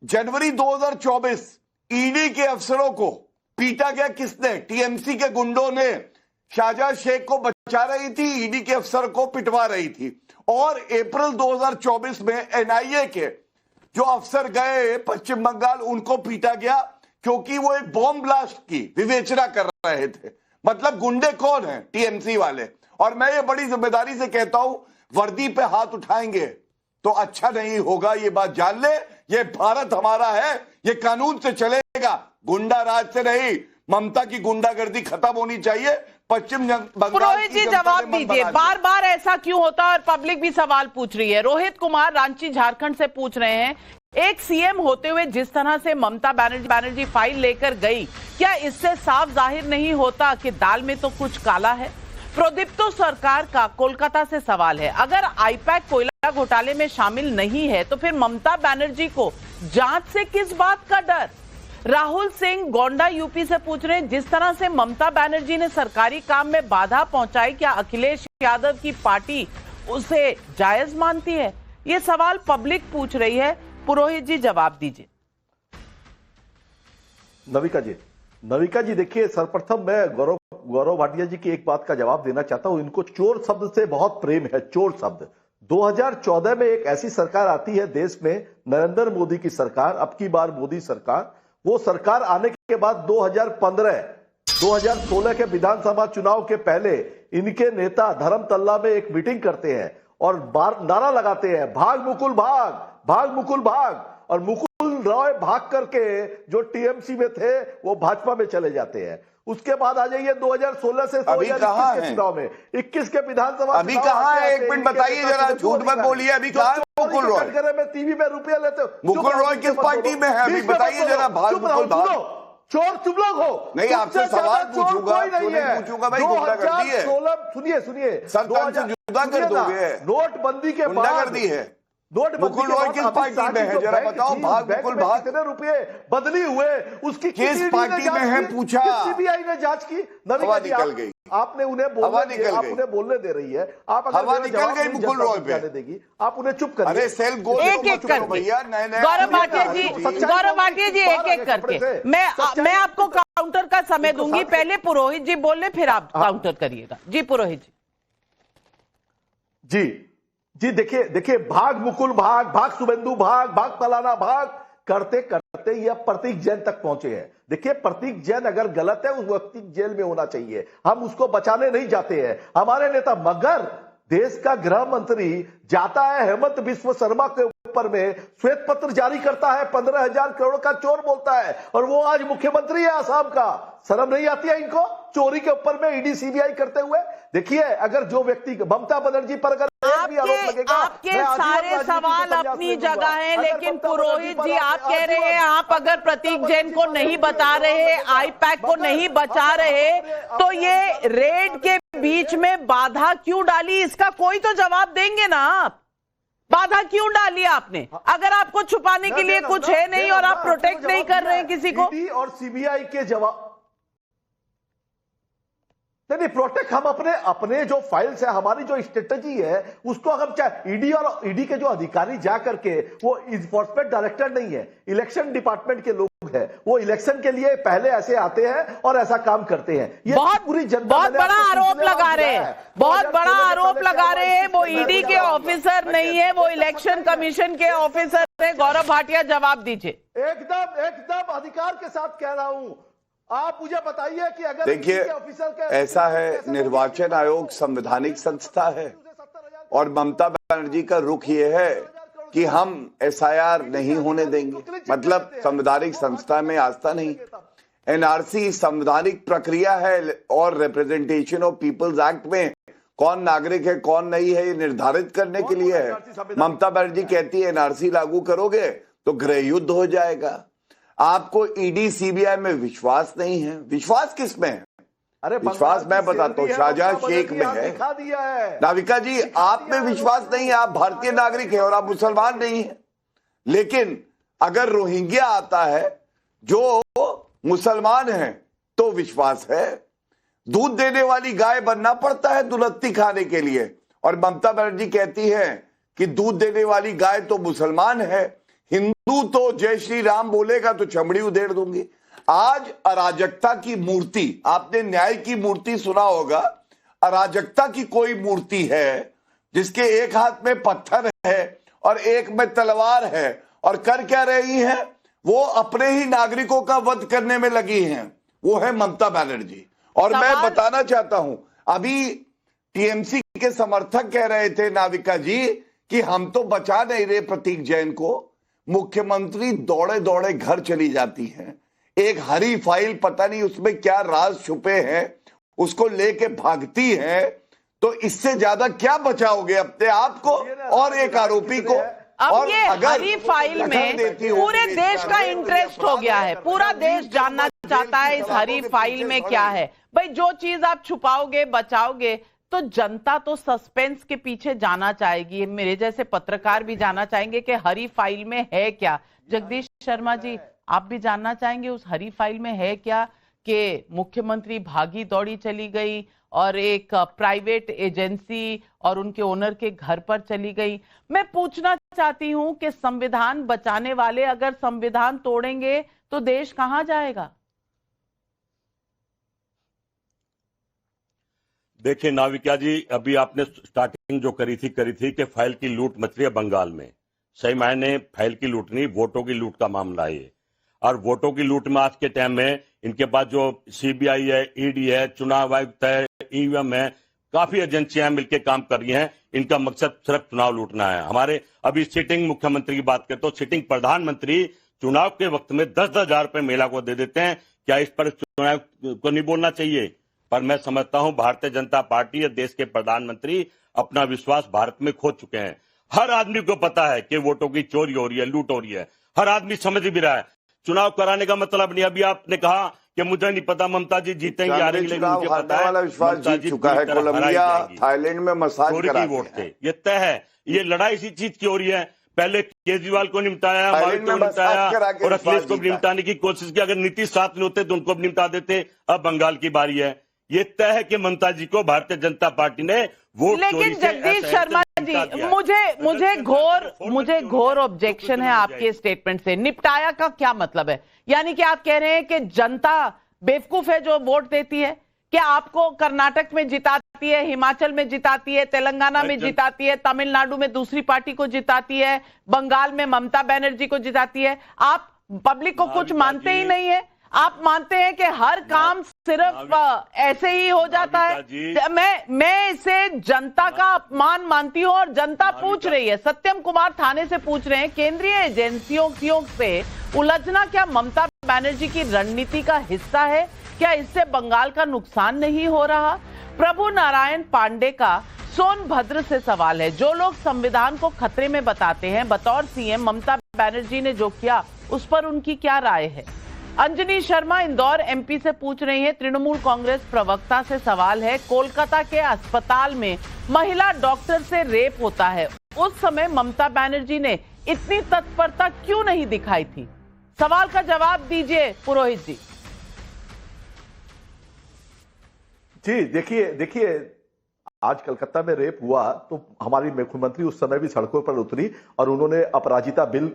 [SPEAKER 9] जनवरी 2024 ईडी के अफसरों को पीटा गया, किसने? टीएमसी के गुंडों ने। शाहजहां शेख को बचा रही थी, ईडी के अफसर को पिटवा रही थी। और अप्रैल 2024 में एनआईए के जो अफसर गए पश्चिम बंगाल, उनको पीटा गया क्योंकि वो एक बॉम्ब ब्लास्ट की विवेचना कर रहे थे। मतलब गुंडे कौन है? टीएमसी वाले। और मैं ये बड़ी जिम्मेदारी से कहता हूं, वर्दी पे हाथ उठाएंगे तो अच्छा नहीं होगा, ये बात जान ले। ये भारत हमारा है, ये कानून से चलेगा, गुंडा राज से नहीं। ममता की गुंडागर्दी खत्म होनी चाहिए। पश्चिम बंगाल
[SPEAKER 1] पुरोहित जी जवाब दीजिए, बार बार ऐसा क्यों होता है? और पब्लिक भी सवाल पूछ रही है। रोहित कुमार रांची झारखंड से पूछ रहे हैं, एक सीएम होते हुए जिस तरह से ममता बनर्जी फाइल लेकर गई, क्या इससे साफ जाहिर नहीं होता कि दाल में तो कुछ काला है? प्रोदीप्तो सरकार का कोलकाता से सवाल है, अगर आईपैक कोयला घोटाले में शामिल नहीं है तो फिर ममता बनर्जी को जांच से किस बात का डर? राहुल सिंह गोंडा यूपी से पूछ रहे हैं, जिस तरह से ममता बनर्जी ने सरकारी काम में बाधा पहुंचाई, क्या अखिलेश यादव की पार्टी उसे जायज मानती है? ये सवाल पब्लिक पूछ रही है। पुरोहित जी जवाब दीजिए।
[SPEAKER 8] नविका जी देखिए, सर्वप्रथम मैं गौरव भाटिया जी की एक बात का जवाब देना चाहता हूं। इनको चोर शब्द से बहुत प्रेम है, चोर शब्द। 2014 में एक ऐसी सरकार आती है देश में, नरेंद्र मोदी की सरकार, अब की बार मोदी सरकार। वो सरकार आने के बाद 2016 के विधानसभा चुनाव के पहले इनके नेता धर्मतल्ला में एक मीटिंग करते हैं और नारा लगाते हैं, भाग मुकुल भाग, भाग मुकुल भाग। और मुकुल रॉय भाग करके जो टीएमसी में थे वो भाजपा में चले जाते हैं। उसके बाद आ जाइए 2016 से 2021 के चुनाव में, 21 के विधानसभा
[SPEAKER 9] अभी कहां है? एक मिनट बताइए जरा, झूठ मत बोलिए। अभी कहां है मुकुल रॉय?
[SPEAKER 8] में टीवी में रुपया लेते हो।
[SPEAKER 9] मुकुल रॉय किस पार्टी में है? अभी बताइए जरा। भाग मुकुल भाग।
[SPEAKER 8] चोर तुम लोग हो।
[SPEAKER 9] नहीं, आपसे सवाल पूछूंगा, पूछूंगा भाई, गुंडागर्दी है।
[SPEAKER 8] सुनिए
[SPEAKER 9] संतान से जुदा कर दोगे।
[SPEAKER 8] नोटबंदी के बाद
[SPEAKER 9] गुंडागर्दी है। मुकुल रॉय किस पार्टी में है जरा बताओ? भाग मुकुल भाग।
[SPEAKER 8] कितने रुपए बदली हुए उसकी
[SPEAKER 9] किस पार्टी में है पूछा?
[SPEAKER 8] सीबीआई ने जांच की।
[SPEAKER 9] हवा निकल गई।
[SPEAKER 8] आपने उन्हें बोलने दे रही है। आप
[SPEAKER 9] हवा निकल गई मुकुल रॉय पे
[SPEAKER 8] देगी, आप उन्हें चुप करिए।
[SPEAKER 9] अरे सेल गोल
[SPEAKER 1] एक एक करके
[SPEAKER 9] भैया, नए
[SPEAKER 1] गौरव भाटिया जी एक एक करके मैं आपको काउंटर का समय दूंगी। पहले पुरोहित जी बोले, फिर आप काउंटर करिएगा। जी पुरोहित
[SPEAKER 8] जी देखिए भाग मुकुल भाग, भाग शुभेंदु भाग, भाग फलाना भाग करते करते ये प्रतीक जैन तक पहुंचे हैं। देखिए प्रतीक जैन अगर गलत है उस व्यक्ति जेल में होना चाहिए, हम उसको बचाने नहीं जाते हैं हमारे नेता। मगर देश का गृह मंत्री जाता है हेमंत बिस्व शर्मा के ऊपर में श्वेत पत्र जारी करता है, 15,000 करोड़ का चोर बोलता है, और वो आज मुख्यमंत्री है आसाम का। शर्म नहीं आती है इनको चोरी के ऊपर में ईडी सीबीआई करते हुए? देखिए अगर जो व्यक्ति ममता बनर्जी पर अगर
[SPEAKER 1] आपके सारे सवाल अपनी जगह हैं, लेकिन पुरोहित जी आप कह रहे हैं आप अगर प्रतीक जैन को नहीं बता रहे, आईपैक को नहीं बचा रहे, तो ये रेड के बीच में बाधा क्यों डाली? इसका कोई तो जवाब देंगे ना आप। बाधा क्यों डाली आपने अगर आपको छुपाने के लिए कुछ है नहीं और आप प्रोटेक्ट नहीं कर रहे हैं किसी को?
[SPEAKER 8] और सीबीआई के जवाब नहीं, प्रोटेक्ट हम अपने जो फाइल्स है, हमारी जो स्ट्रेटजी है उसको हम चाहे ईडी के जो अधिकारी जा करके, वो इन्फोर्समेंट डायरेक्टर नहीं है, इलेक्शन डिपार्टमेंट के लोग हैं, वो इलेक्शन के लिए पहले ऐसे आते हैं और ऐसा काम करते हैं। ये पूरी जनता
[SPEAKER 1] बहुत बड़ा आरोप लगा रहे हैं, बहुत बड़ा आरोप लगा रहे हैं। वो ईडी के ऑफिसर नहीं है, वो इलेक्शन कमीशन के ऑफिसर है। गौरव भाटिया जवाब दीजिए।
[SPEAKER 8] एकदम अधिकार के साथ कह रहा हूं। आप मुझे बताइए कि अगर
[SPEAKER 9] देखिए ऐसा है, निर्वाचन आयोग संवैधानिक संस्था है और ममता बनर्जी का रुख ये है कि हम एसआईआर नहीं होने देंगे, मतलब संवैधानिक संस्था में आस्था नहीं। एनआरसी संवैधानिक प्रक्रिया है और रिप्रेजेंटेशन ऑफ पीपल्स एक्ट में कौन नागरिक है कौन नहीं है ये निर्धारित करने के लिए है। ममता बनर्जी कहती है एनआरसी लागू करोगे तो गृह युद्ध हो जाएगा। आपको ईडी सीबीआई में विश्वास नहीं है। विश्वास किस में है?
[SPEAKER 8] अरे
[SPEAKER 9] विश्वास मैं बताता हूँ, शाहजहां शेख में है। नाविका जी आप में विश्वास नहीं है, आप भारतीय नागरिक हैं और आप मुसलमान नहीं हैं। लेकिन अगर रोहिंग्या आता है जो मुसलमान है तो विश्वास है। दूध देने वाली गाय बनना पड़ता है दुलत्ती खाने के लिए। और ममता बनर्जी कहती है कि दूध देने वाली गाय तो मुसलमान है, हिंदू तो जय श्री राम बोलेगा तो चमड़ी उधेड़ दूंगी। आज अराजकता की मूर्ति, आपने न्याय की मूर्ति सुना होगा, अराजकता की कोई मूर्ति है जिसके एक हाथ में पत्थर है और एक में तलवार है, और कर क्या रही है, वो अपने ही नागरिकों का वध करने में लगी हैं, वो है ममता बनर्जी। और मैं बताना चाहता हूं, अभी टीएमसी के समर्थक कह रहे थे नाविका जी कि हम तो बचा नहीं रहे प्रतीक जैन को। मुख्यमंत्री दौड़े दौड़े घर चली जाती हैं, एक हरी फाइल, पता नहीं उसमें क्या राज छुपे हैं, उसको लेके भागती है। तो इससे ज्यादा क्या बचाओगे अपने आप को और एक आरोपी को?
[SPEAKER 1] अब
[SPEAKER 9] और
[SPEAKER 1] ये हरी फाइल में पूरे देश का इंटरेस्ट हो गया है, पूरा देश जानना चाहता है इस हरी फाइल में क्या है। भाई जो चीज आप छुपाओगे बचाओगे तो जनता तो सस्पेंस के पीछे जाना चाहेगी, मेरे जैसे पत्रकार भी जानना चाहेंगे कि हरी फाइल में है क्या। जगदीश शर्मा जी, आप भी जानना चाहेंगे उस हरी फाइल में है क्या कि मुख्यमंत्री भागी दौड़ी चली गई और एक प्राइवेट एजेंसी और उनके ओनर के घर पर चली गई। मैं पूछना चाहती हूं कि संविधान बचाने वाले अगर संविधान तोड़ेंगे तो देश कहां जाएगा?
[SPEAKER 13] देखिए नाविका जी, अभी आपने स्टार्टिंग जो करी थी कि फाइल की लूट मच रही है बंगाल में। सही मायने फाइल की लूट नहीं, वोटों की लूट का मामला है। और वोटों की लूट में आज के टाइम में इनके पास जो सीबीआई है, ईडी है, चुनाव आयुक्त है, ईवीएम है, काफी एजेंसियां मिलकर काम कर रही हैं। इनका मकसद सिर्फ चुनाव लूटना है। हमारे अभी सिटिंग मुख्यमंत्री की बात करें तो सिटिंग प्रधानमंत्री चुनाव के वक्त में 10-10 हजार रुपए महिला को दे देते हैं। क्या इस पर चुनाव को नहीं बोलना चाहिए? पर मैं समझता हूं भारतीय जनता पार्टी या देश के प्रधानमंत्री अपना विश्वास भारत में खो चुके हैं। हर आदमी को पता है कि वोटों की चोरी हो रही है, लूट हो रही है, हर आदमी समझ भी रहा है। चुनाव कराने का मतलब नहीं, अभी आपने कहा कि मुझे नहीं पता ममता जी जीतेंगे हारेंगे, लेकिन मुझे पता है
[SPEAKER 9] विश्वास जीत चुका है। कोलंबिया, थाईलैंड में मसाज
[SPEAKER 13] कराते वोट थे, ये तय है। ये लड़ाई इसी चीज की हो रही है। पहले केजरीवाल को निपटाया, मायावती को निपटाया और अखिलेश को निपटाने की कोशिश की। अगर नीतीश साथ में होते तो उनको भी निपटा देते। अब बंगाल की बारी है। ये तय है कि ममता जी को भारतीय जनता पार्टी ने वोट चोरी
[SPEAKER 1] लेकिन जगदीश शर्मा जी, मुझे घोर ऑब्जेक्शन है आपके स्टेटमेंट से। निपटाया का क्या मतलब है? यानी कि आप कह रहे हैं कि जनता बेवकूफ है जो वोट देती है? क्या आपको कर्नाटक में जिताती है, हिमाचल में जिताती है, तेलंगाना में जिताती है, तमिलनाडु में दूसरी पार्टी को जिताती है, बंगाल में ममता बनर्जी को जिताती है? आप पब्लिक को कुछ मानते ही नहीं है। आप मानते हैं कि हर काम सिर्फ ऐसे ही हो जाता है। मैं इसे जनता का अपमान मानती हूं और जनता पूछ रही है। सत्यम कुमार थाने से पूछ रहे हैं, केंद्रीय एजेंसियों से उलझना क्या ममता बनर्जी की रणनीति का हिस्सा है? क्या इससे बंगाल का नुकसान नहीं हो रहा? प्रभु नारायण पांडे का सोनभद्र से सवाल है। जो लोग संविधान को खतरे में बताते हैं, बतौर सीएम ममता बनर्जी ने जो किया उस पर उनकी क्या राय है? अंजनी शर्मा इंदौर एमपी से पूछ रही है। तृणमूल कांग्रेस प्रवक्ता से सवाल है, कोलकाता के अस्पताल में महिला डॉक्टर से रेप होता है, उस समय ममता बनर्जी ने इतनी तत्परता क्यों नहीं दिखाई थी? सवाल का जवाब दीजिए पुरोहित जी।
[SPEAKER 8] जी देखिए आज कलकत्ता में रेप हुआ तो हमारी मुख्यमंत्री उस समय भी सड़कों पर उतरी और उन्होंने अपराजिता बिल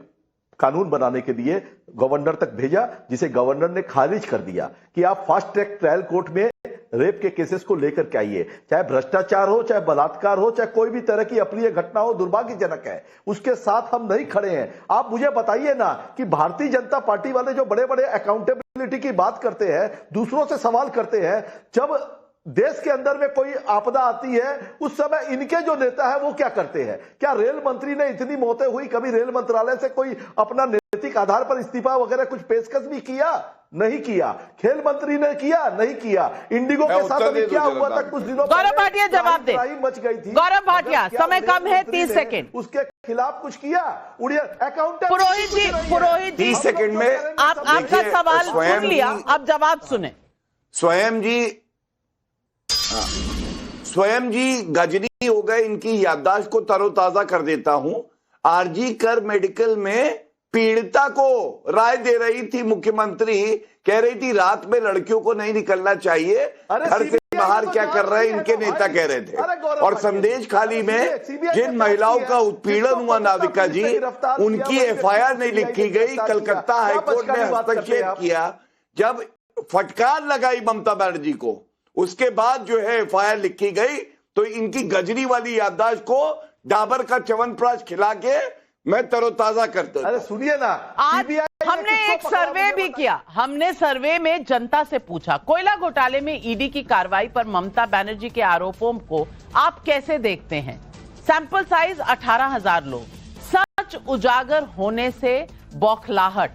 [SPEAKER 8] कानून बनाने के लिए गवर्नर तक भेजा, जिसे गवर्नर ने खारिज कर दिया कि आप फास्ट ट्रैक ट्रायल कोर्ट में रेप के केसेस को लेकर के आइए। चाहे भ्रष्टाचार हो, चाहे बलात्कार हो, चाहे कोई भी तरह की अप्रिय घटना हो, दुर्भाग्यजनक है, उसके साथ हम नहीं खड़े हैं। आप मुझे बताइए ना कि भारतीय जनता पार्टी वाले जो बड़े बड़े अकाउंटेबिलिटी की बात करते हैं, दूसरों से सवाल करते हैं, जब देश के अंदर में कोई आपदा आती है उस समय इनके जो नेता है वो क्या करते हैं? क्या रेल मंत्री ने इतनी मौतें हुई, कभी रेल मंत्रालय से कोई अपना नैतिक आधार पर इस्तीफा वगैरह कुछ पेशकश भी किया? नहीं किया। खेल मंत्री ने किया? नहीं किया। इंडिगो के साथ अभी क्या हुआ था कुछ दिनों
[SPEAKER 1] गौरव भाटिया जवाब दे।
[SPEAKER 8] मच गई थी।
[SPEAKER 1] गौरव भाटिया, समय कम है, 30 सेकेंड।
[SPEAKER 8] उसके खिलाफ कुछ किया? उड़िया अकाउंटेंट
[SPEAKER 1] पुरोहित जी
[SPEAKER 9] 30 सेकेंड में
[SPEAKER 1] आपका सवाल सुन लिया, अब जवाब सुने।
[SPEAKER 9] स्वयं जी गजनी हो गए, इनकी याददाश्त को तरोताजा कर देता हूं। आरजी कर मेडिकल में पीड़िता को राय दे रही थी मुख्यमंत्री कह रही थी रात में लड़कियों को नहीं निकलना चाहिए, घर से बाहर क्या कर रहे हैं इनके नेता कह रहे थे। और संदेश खाली में जिन महिलाओं का उत्पीड़न हुआ नाविका जी, उनकी एफआईआर नहीं लिखी गई। कलकत्ता हाईकोर्ट ने हस्तक्षेप किया, जब फटकार लगाई ममता बनर्जी को, उसके बाद जो है एफआईआर लिखी गई। तो इनकी गजनी वाली याददाश्त को डाबर का च्यवनप्राश खिला के मैं तरोताजा करता हूं।
[SPEAKER 8] अरे सुनिए ना,
[SPEAKER 1] आज हमने एक सर्वे भी किया। हमने सर्वे में जनता से पूछा, कोयला घोटाले में ईडी की कार्रवाई पर ममता बनर्जी के आरोपों को आप कैसे देखते हैं। सैंपल साइज 18,000 लोग। सच उजागर होने से बौखलाहट,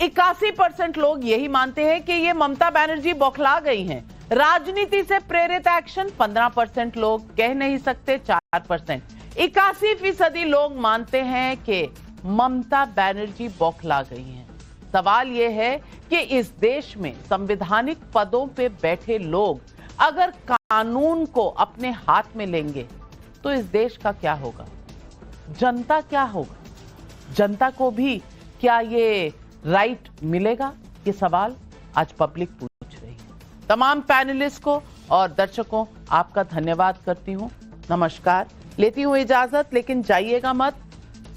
[SPEAKER 1] 81% लोग यही मानते हैं कि ये ममता बनर्जी बौखला गई हैं। राजनीति से प्रेरित एक्शन 15% लोग कह नहीं सकते, 4%। 81% लोग मानते हैं कि ममता बनर्जी बौखला गई हैं। सवाल यह है कि इस देश में संवैधानिक पदों पे बैठे लोग अगर कानून को अपने हाथ में लेंगे तो इस देश का क्या होगा, जनता क्या होगा, जनता को भी क्या ये राइट मिलेगा? ये सवाल आज पब्लिक पूछ रही है। तमाम पैनलिस्ट को और दर्शकों आपका धन्यवाद करती हूं। नमस्कार। लेती हूं इजाजत, लेकिन जाइएगा मत।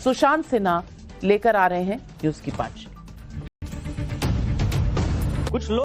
[SPEAKER 1] सुशांत सिन्हा लेकर आ रहे हैं न्यूज की पांच।
[SPEAKER 10] कुछ लोग